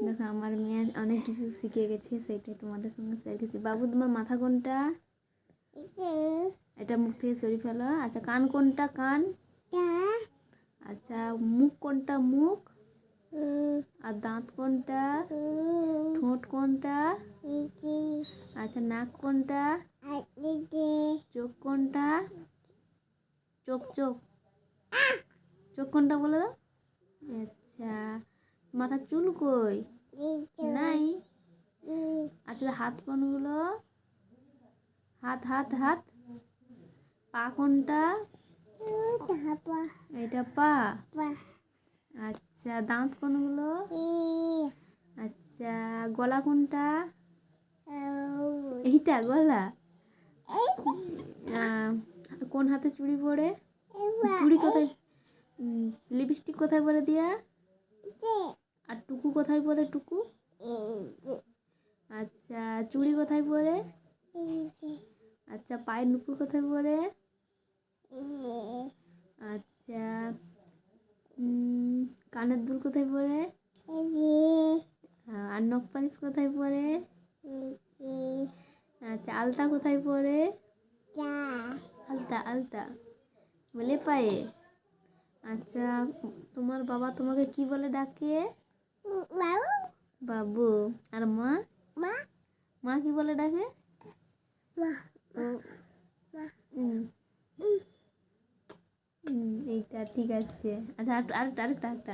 দেখো আমার মেয়ে অনেক কিছু শিখে গেছে, সেটাই তোমাদের সঙ্গে শেয়ার করছি। বাবু তোমার মাথা কোনটা? এটা মুখ থেকে সরিয়ে ফেলো। আচ্ছা কান কোনটা? কান। আচ্ছা মুখ কোনটা? মুখ। আর দাঁত কোনটা? ঠোঁট কোনটা? আচ্ছা নাক কোনটা? চোখ কোনটা? চোখ চোখ চোখ কোনটা বলে দাও। আচ্ছা মাথার চুল কই? নাই। আচ্ছা হাত কোনগুলো? হাত হাত হাত। পা কোনটা? এটা পা। আচ্ছা দাঁত কোনগুলো? আচ্ছা গলা কোনটা? এইটা গলা। কোন হাতে চুড়ি পরে? চুড়ি কোথায়? লিপস্টিক কোথায় পরে দিয়া? আর টুকু কোথায় পরে? টুকু। আচ্ছা চুড়ি কোথায় পরে? আচ্ছা পায়ের নুপুর কোথায় পরে? আচ্ছা কানের দুল কোথায় পরে? আর নখ পালিশ কোথায় পরে? আচ্ছা আলতা কোথায় পরে? আলতা আলতা বলে পায়ে। আচ্ছা তোমার বাবা তোমাকে কি বলে ডাকে? বাবু। আর মা? মা কি বলে ডাকে? এইটা ঠিক আছে। আচ্ছা আরেকটা আরেকটা আরেকটা